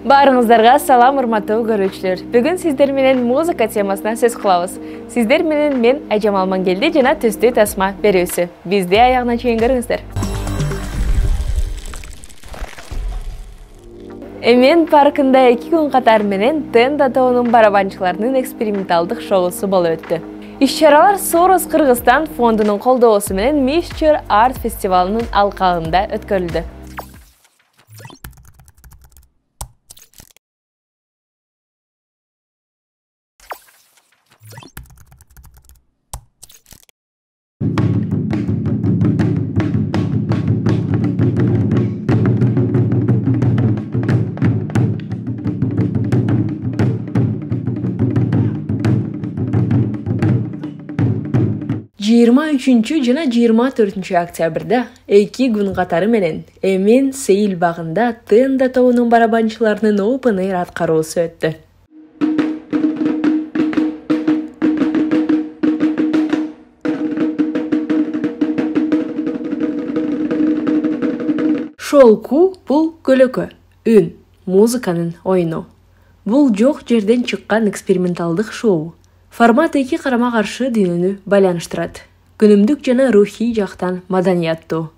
Barыңыздарга салам, урматтуу көрүүчүлөр. Бүгүн сиздер менен музыка темасына сөз кылабыз. Сиздер менен мен Айжамал Мангелди жана Түстүү тасма берүүсү. Бизди аягына чейин көрүңүздөр. Эмен паркында 2 күн катары менен Тенда тоонун барабанчыларынын эксперименталдык шоусу болуп өттү. Иш-чаралар Soros Кыргызстан фондунун колдоосу менен Mixture Art фестивалынын алкагында өткөрүлдү. жана 24 октябрда 2 күн катары менен Эмен Сейил багында Тенда тоонун барабанчыларынын Open Air аткаруусу өттү. Шолку бул көлөкө, үн, музыканын ойну. Бул жок жерден чыккан эксперименталдык шоу. Формат 2 карама-каршы дүйнөнү байланыштырат. Күнүмдүк жана рухий жактан маданияттуу.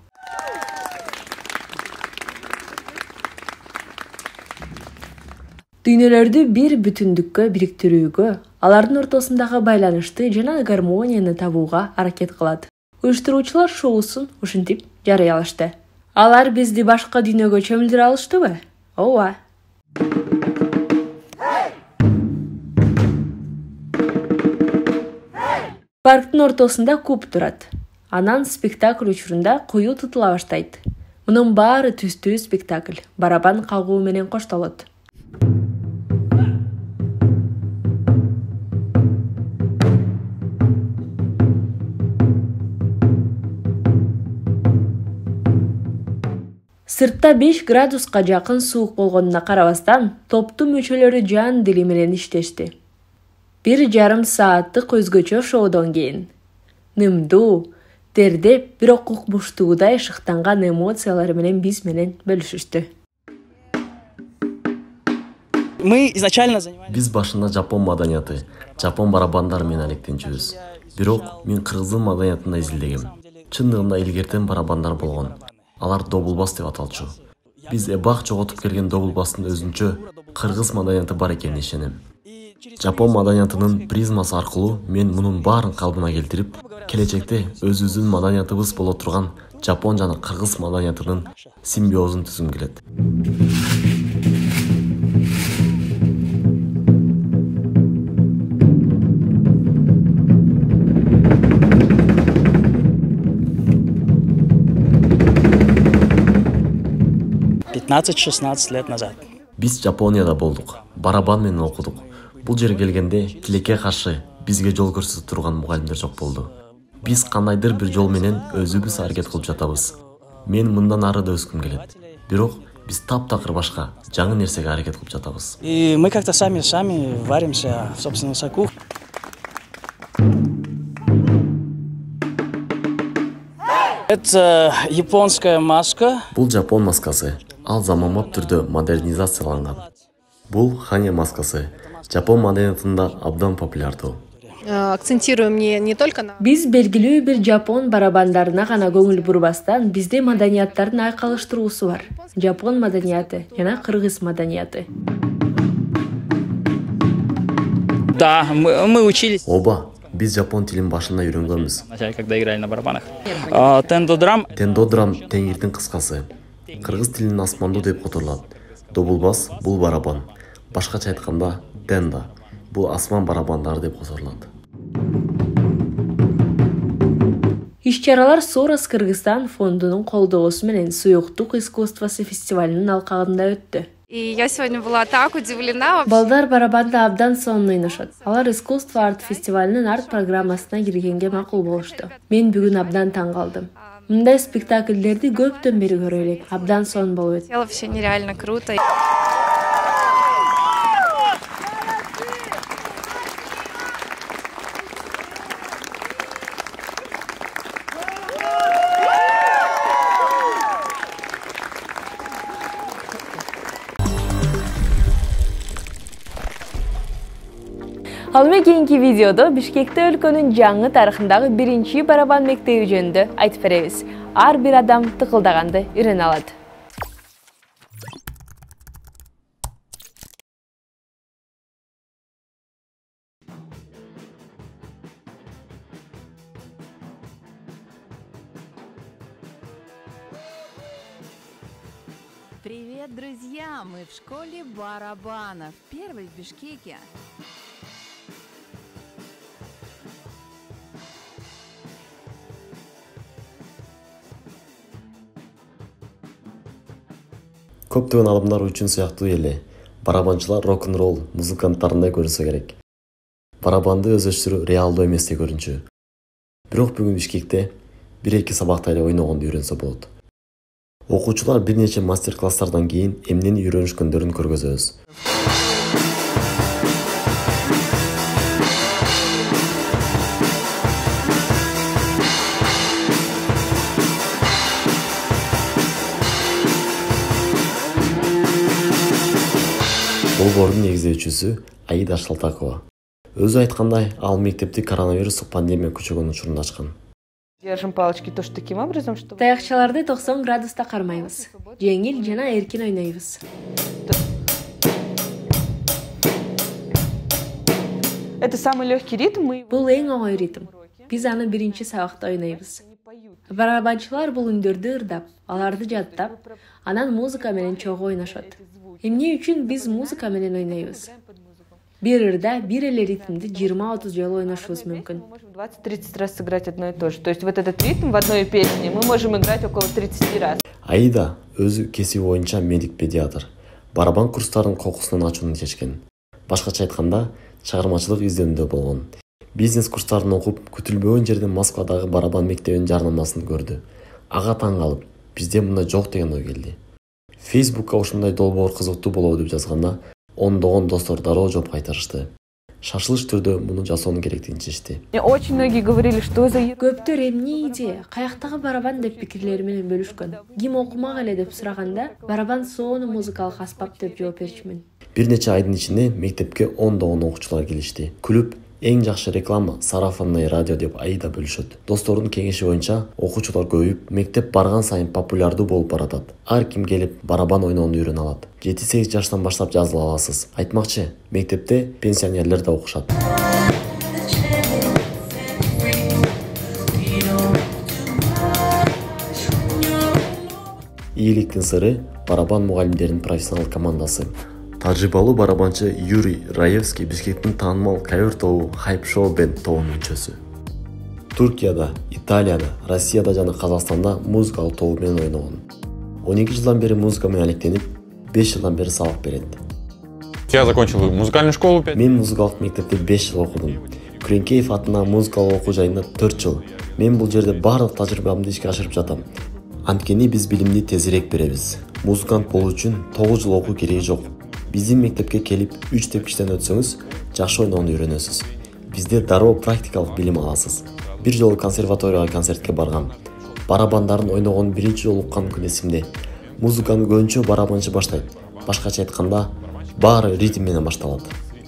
Дүйнөлөрдү бир бүтүндүккө бириктирүүгө, алардын ортосундагы байланышты жана гармонияны табууга аракет кылат. Уюштуруучулар шоусун ушинтип жарыялашты. Алар бизди башка дүйнөгө чөмүлдүрө алыштыбы? Ооба. Парктын ортосунда куб турат. Анан спектакль учурунда кую тутула баштайт. Мунун баары түстүү спектакль, барабан кагуу менен коштолот. Сыртта 5 градуска жакын суук болгонуна карабастан, топтун мүчөлөрү жан дили менен иштешти. 1,5 сааттык өзгөчө шоудон кийин нымдуу, тердеп, бирок укмуштуудай шыктанган эмоциялары менен биз менен бөлүшүштү. Биз башында жапон маданияты, жапон барабандары менен алектенчүбүз. Бирок мен кыргыздын маданиятын изилдегем. Чындыгында илгертен барабандар болгон. Алар добулбас деп аталчу. Биз эбак жоготуп келген добулбастын өзүнчө кыргыз маданияты бар экенине ишенем. Жапон маданиятынын призмасы аркылуу мен мунун баарын калыбына келтирип, келечекте өзүбүздүн маданиятыбыз боло турган жапон жана кыргыз маданиятынын симбиозун түзгүм келет. Биз Жапонияда болдук, барабан менен окудук. Бул жерге келгенде тилекке каршы бизге жол көрсөтүп турган мугалимдер жок болду. Биз кандайдыр бир жол менен өзүбүз аракет кылып жатабыз. Мен мындан ары да өскүм келет. Бирок биз таптакыр башка, жаңы нерсеге аракет кылып жатабыз. И мы как-то сами варимся в собственном соку. Это японская маска. Бул жапон маскасы. Ал заманбап түрдө модернизацияланган. Бул хане маскасы. Жапон маданиятында абдан популярдуу. Акцентируем не только на... Биз белгилүү бир жапон барабандарына гана көңүл бурбастан, бизде маданияттардын айкалыштыруусу бар. Жапон маданияты жана кыргыз маданияты. Да, мы учились. Оба, биз жапон тилин башында үйрөнгөнбүз. Когда играли на барабанах. Тендодрам. Тендодрам теңирдин кыскасы. Кыргыз тилинин асмандуу деп которулат. Добулбас бул барабан. Башкача айтканда, Тенда. Бул асман барабандары деп которулат. Иш-чаралар Soros Кыргызстан фондунун колдоосу менен Суюктук искусствосы фестивалынын алкагында өттү. И я сегодня была так удивлена. Балдар барабанда абдан сонун ойношот. Алар искусство арт фестивалынын арт программасына киргенге макул болушту. Мен бүгүн абдан таң калдым. Мындай спектакльдерди көптөн бери көрө элек. Абдан сонун болуп өттү. Все нереально круто. Ал эми кийинки видеодо Бишкекте өлкөнүн жаңы тарыхындагы биринчи барабан мектеби жөнүндө айтып беребиз. Ар бир адам тыкылдаганды үйрөнө алат. Привет, друзья! Мы в школе барабанов, первой в Бишкеке. Көптөгөн адамдар үчүн сыяктуу эле барабанчылар рок-н-ролл музыканттарындай көрүнсө керек. Барабанды өздөштүрүү реалдуу эместей көрүнчү. Бирок бүгүн Бишкекте 1-2 сабакта эле ойногонду үйрөнсө болот. Окуучулар бир нече мастер-класстардан кийин эмнени үйрөнүшкөндөрүн көргөзөбүз. Долбоордун негиздөөчүсү Аида Шалтакова. Өзү айткандай, ал мектепти коронавирустук пандемия күчөгөн учурунда ачкан. Держим палочки тоже таким образом, что... Таякчаларды 90 градуста кармайбыз. Жеңил жана эркин ойнойбуз. Это самый легкий ритм. Бул эң оңой ритм. Биз аны биринчи сабакта ойнойбуз. Барабанчылар бул үндөрдү ырдап, аларды жаттап, анан музыка менен чогуу ойношот. Эмне үчүн биз музыка менен ойнойбуз? Бир ырда бир эле ритмди 20-30 жолу ойношубуз мүмкүн. 20-30 раз сыграть одно и то же. То есть вот этот ритм в одной песне мы можем играть около 30 раз. Аида өзү кесиби боюнча медик-педиатр. Барабан курстарын кокусунан ачууну чечкен. Башкача айтканда, чыгармачылык издөөндө болгон. Бизнес курстарын окуп, күтүлбөгөн жерден Москвадагы барабан мектебинин жарнамасын көрдү. Ага таң калып, бизде мындай жок деген ой келди. Фейсбукка ушундай долбоор кызыктуу болобу деп жазганда, ондогон достор дароо жооп кайтарышты. Шашылыш түрдө муну жасоону керектигин чечти. Очень многие говорили, что за... Көптөр эмне идея, каяктагы барабан деп пикирлери менен бөлүшкөн. Ким окумак эле деп сураганда, барабан сонун музыкалык аспап деп жооп берчүмүн. Бир нече айдын ичинде мектепке ондогон окуучулар келишти. Күлүп, эң жакшы реклама сарафанный радио деп Аида бөлүшөт. Достордун кеңеши боюнча окуучулар көбөйүп, мектеп барган сайын популярдуу болуп баратат. Ар ким келип барабан ойноону үйрөнө алат. 7-8 жаштан баштап жазыла аласыз. Айтмакчы, мектепте пенсионерлер да окушат. Ийгиликтин сыры барабан мугалимдеринин профессионал командасы. Тажрыйбалуу барабанчы Юрий Раевский Бишкектин таанымал кавер тобу Hype Show Band тобунун мүчөсү. Туркияда, Италияда, Россияда жана Казакстанда музыкалык тобу менен ойногон. 12 жылдан бери музыка менен алектенип, 5 жылдан бери сабак берет. Я закончил музыкальную школу 5. Мен музыкалык мектепте 5 жыл окудум. Күреңкеев атынан музыкалык окуу жайында 4 жыл. Мен бул жерде барлык тажрыйбамды ишке ашырып жатам. Анткени биз билимди тезирээк беребиз. Музыкант болуу үчүн 9 жыл окуу кереги жок. Биздин мектепке келип 3 тепкичтен өтсөңүз, жакшы ойноону үйрөнөсүз. Бизде дароо практикалык билим аласыз. Бир жолу консерваторияга концертке баргам. Барабандарын ойногон биринчи жолу уккан күн эсимде. Музыканы көбүнчө барабанчы баштайт. Башкача айтканда, баары ритм менен башталат.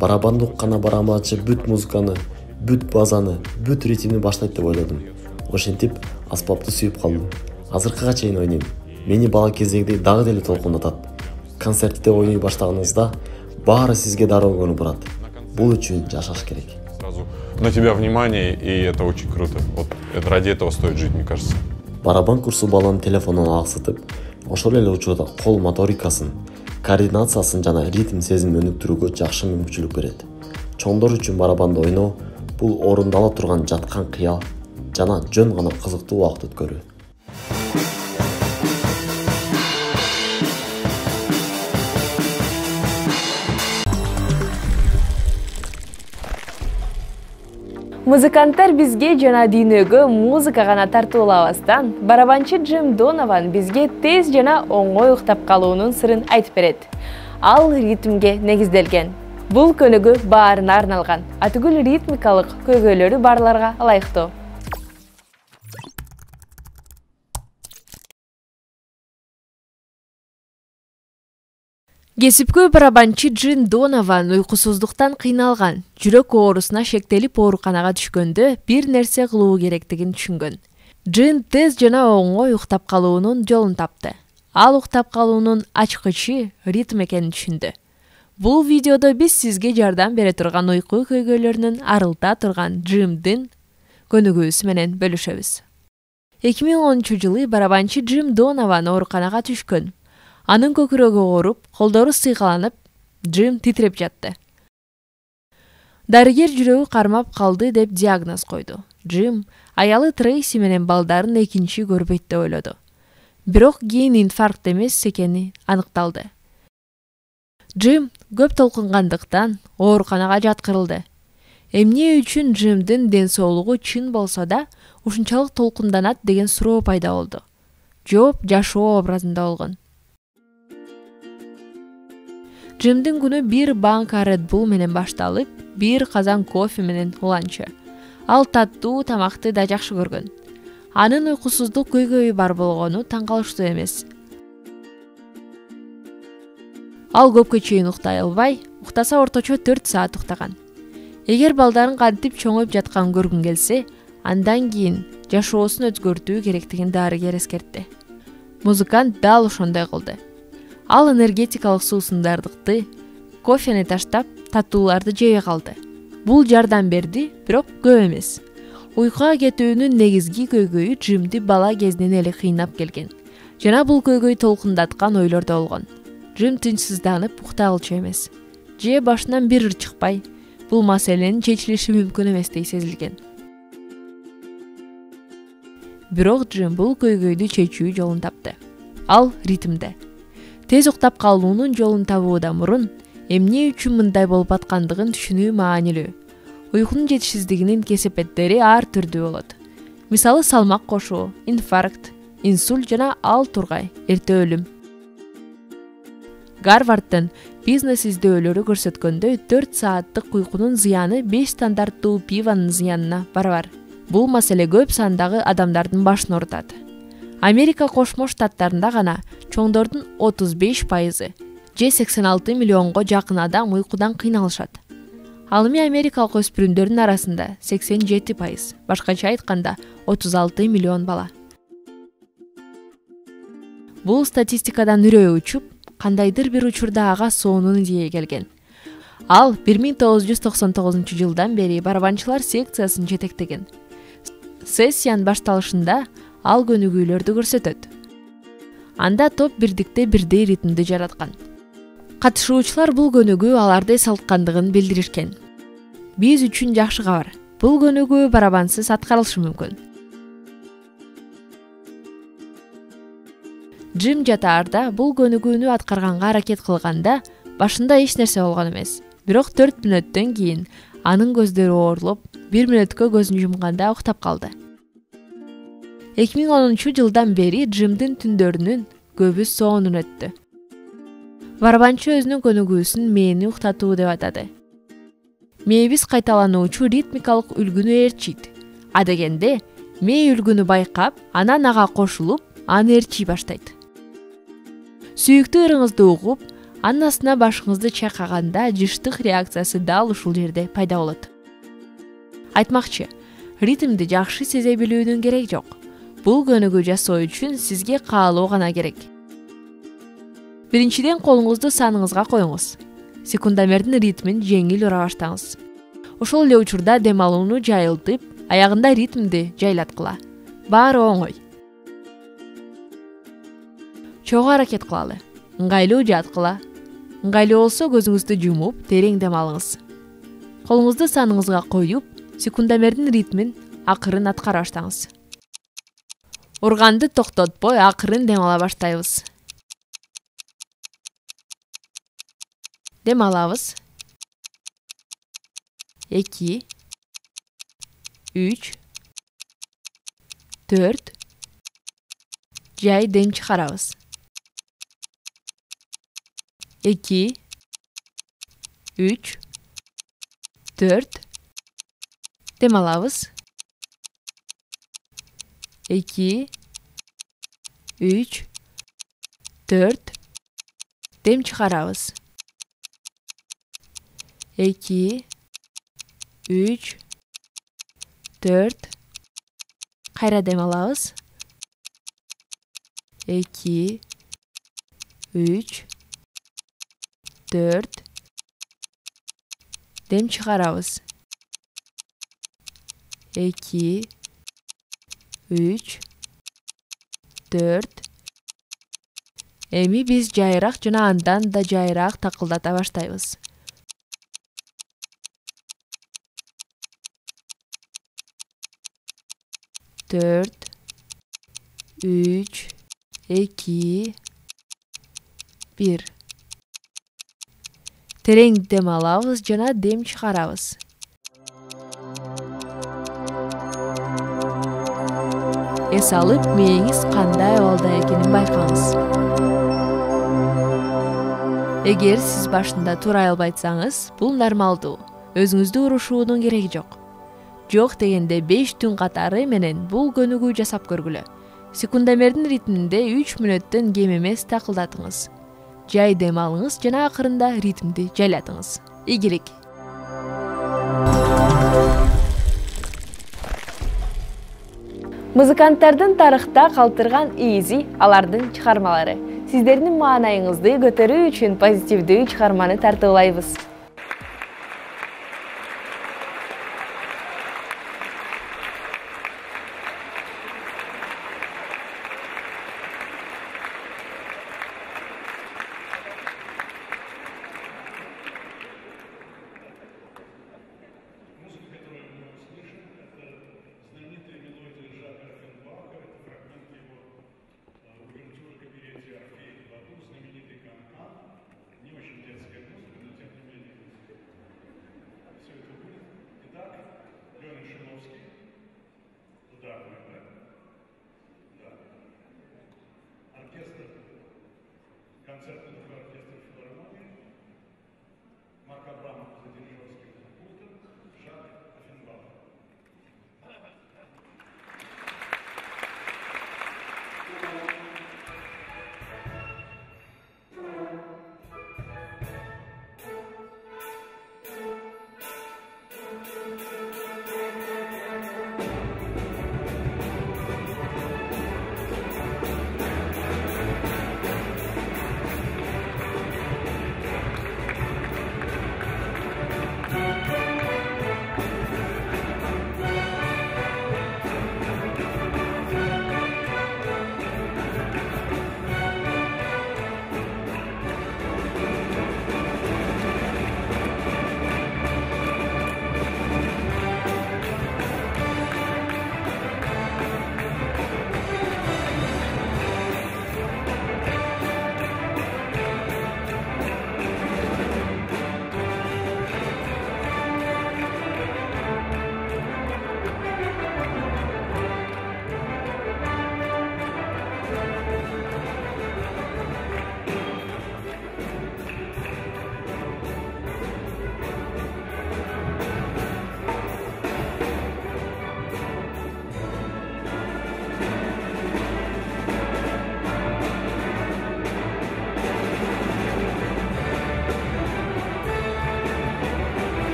Барабанды укканда барабанчы бүт музыканы, бүт базаны, бүт ритмди баштайт деп ойлодум. Ошентип, аспапты сүйүп калдым. Азыркыга чейин ойнойм. Мени бала кездегидей дагы деле толкундатат. Концертте ойной баштаганыңызда баары сизге дароо көңүл бурат. Бул үчүн жашаш керек. Сразу на тебя внимание, и это очень круто. Вот это ради этого стоит жить, мне кажется. Барабан курсу баланын телефонун аксытып, ошол эле учурда кол моторикасын, координациясын жана ритм сезимин өнүктүрүүгө жакшы мүмкүнчүлүк берет. Чоңдор үчүн барабанды ойноо бул орундала турган жаткан кыял жана жөн гана кызыктуу убакыт өткөрүү. Музыканттар бизге жана дүйнөгө музыка гана тартуулабастан, барабанчы Джим Донован бизге тез жана оңой уктап калуунун сырын айтып берет. Ал ритмге негизделген. Бул көнүгүү баарына арналган, атүгүл ритмикалык көйгөйлөрү барларга ылайыктуу. Кесипкөй барабанчы Джин Донован уйкусуздуктан кыйналган, жүрөк оорусуна шектелип ооруканага түшкөндө бир нерсе кылуу керектигин түшүнгөн. Джин тез жана оңой уктап калуунун жолун тапты. Ал уктап калуунун ачкычы ритм экенин түшүндү. Бул видеодо биз сизге жардам бере турган уйку көйгөйлөрүнөн арылта турган Джимдин көнүгүүсү менен бөлүшөбүз. 2010-жылы барабанчы Джим Донован ооруканага түшкөн. Анын көкүрөгү ооруп, колдору сыйкаланып, Джим титиреп жатты. Дарыгер жүрөгү кармап калды деп диагноз койду. Джим аялы Трейси менен балдарын экинчи көрбөйт деп ойлоду. Бирок кийин инфаркт эмес экени аныкталды. Джим көп толкунгандыктан ооруканага жаткырылды. Эмне үчүн Джимдин ден соолугу чын болсо да ушунчалык толкунданат деген суроо пайда болду. Жооп жашоо образында болгон. Джимдин күнү бир банка Red Bull менен башталып, бир казан кофе менен уланчы. Ал таттуу тамакты да жакшы көргөн. Анын уйкусуздук көйгөйү бар болгону таң калыштуу эмес. Ал көпкө чейин уктай албай, уктаса орточо 4 саат уктаган. Эгер балдарын кантип чоңоюп жатканын көргүн келсе, андан кийин жашоосун өзгөртүү керектигин дарыгер эскертти. Музыкант дал ошондой кылды. Ал энергетикалык суусундардыкты, кофени таштап, таттууларды жей калды. Бул жардам берди, бирок көп эмес. Уйкуга кетүүнүн негизги көйгөйү Джимди бала кезинен эле кыйнап келген. Жана бул көйгөй толкундаткан ойлордо болгон. Джим тынчсызданып уктай алчу эмес. Же башынан бир ыр чыкпай, бул маселенин чечилиши мүмкүн эместей сезилген. Бирок Джим бул көйгөйдү чечүү жолун тапты. Ал ритмде. Тез уктап калуунун жолун табуудан мурун эмне үчүн мындай болуп аткандыгын түшүнүү маанилүү. Уйкунун жетишсиздигинин кесепеттери ар түрдүү болот. Мисалы салмак кошуу, инфаркт, инсульт жана ал тургай эрте өлүм. Гарварддын бизнес издөөлөрү көрсөткөндөй 4 сааттык уйкунун зыяны 5 стандарттуу пивонун зыянына барабар. Бул маселе көп сандагы адамдардын башын оорутат. Америка Кошмо Штаттарында гана чоңдордун 35%, же 86 миллионго жакын адам уйкудан кыйналышат. Ал эми америкалык өспүрүмдөрдүн арасында 87%, башкача айтканда 36 миллион бала. Бул статистикадан үрөө учуп, кандайдыр бир учурда ага сонун идея келген. Ал 1999-жылдан бери барабанчылар секциясын жетектеген. Сессиянын башталышында ал көнүгүүлөрдү көрсөтөт. Анда топ бирдикте бирдей ритмди жараткан. Катышуучулар бул көнүгүү аларды эс алткандыгын билдиришкен. Биз үчүн жакшы кабар. Бул көнүгүү барабансыз аткарылышы мүмкүн. Джим жатаарда бул көнүгүүнү аткарганга аракет кылганда башында эч нерсе болгон эмес. Бирок 4 мүнөттөн кийин анын көздөрү оорулуп, 1 мүнөткө көзүн жумганда уктап калды. 2010-жылдан бери Джимдин түндөрүнүн көбү сонун өттү. Барабанчы өзүнүн көнүгүүсүн мээни уктатуу деп атады. Мээбиз кайталануучу ритмикалык үлгүнү ээрчийт. Адегенде, мээ үлгүнү байкап, анан ага кошулуп, аны ээрчий баштайт. Сүйүктүү ырыңызды угуп, анын астына башыңызды чайкаганда жыштык реакциясы дал ушул жерде пайда болот. Айтмакчы, ритмди жакшы сезе билүүнүн кереги жок. Бул көнүгүү жасоо үчүн сизге каалоо гана керек. Биринчиден колуңузду саныңызга коюңуз. Секундомердин ритмин жеңил ура баштаңыз. Ошол эле учурда дем алууну жайылтып, аягында ритмди жайлаткыла. Баары оңой. Чогуу аракет кылалы. Ыңгайлуу жаткыла. Ыңгайлуу болсо көзүңүздү жумуп, терең дем алыңыз. Колуңузду саныңызга коюп, секундомердин ритмин акырын аткара баштаңыз. Урганды токтотпой акырын дем ала баштайбыз. Дем алабыз. 2, 3, 4. Жай дем чыгарабыз. 2, 3, 4. Дем алабыз. 2, 3, 4. Дем чыгарабыз. 2, 3, 4. Кайра дем алабыз. 2, 3, 4. Дем чыгарабыз. 2, 3, 4. Эми биз жайыраак жана андан да жайыраак такылдата баштайбыз. Төрт, үч, эки, бир. Терең дем алабыз жана дем чыгарабыз. Эс алып, мээңиз кандай абалда экенин байкаңыз. Эгер сиз башында турай албайтсаңыз, бул нормалдуу. Өзүңүздү урушуунун кереги жок. Жок дегенде 5 түн катары менен бул көнүгүү жасап көргүлө. Секундомердин ритминде 3 мүнөттөн кем эмес такылдатыңыз. Жай дем алыңыз жана акырында ритмди жайлатыңыз. Ийгилик. Музыканттардын тарыхта калтырган изи алардын чыгармалары. Сиздердин маанайыңызды көтөрүү үчүн позитивдүү чыгарманы тартуулайбыз.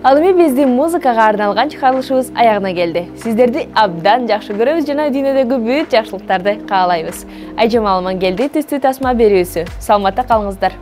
Ал эми биздин музыкага арналган чыгарылышыбыз аягына келди. Сиздерди абдан жакшы көрөбүз жана дүйнөдөгү бүт жакшылыктарды каалайбыз. Айжамал Мангелди түстүү тасма берүүсү. Саламатта калыңыздар.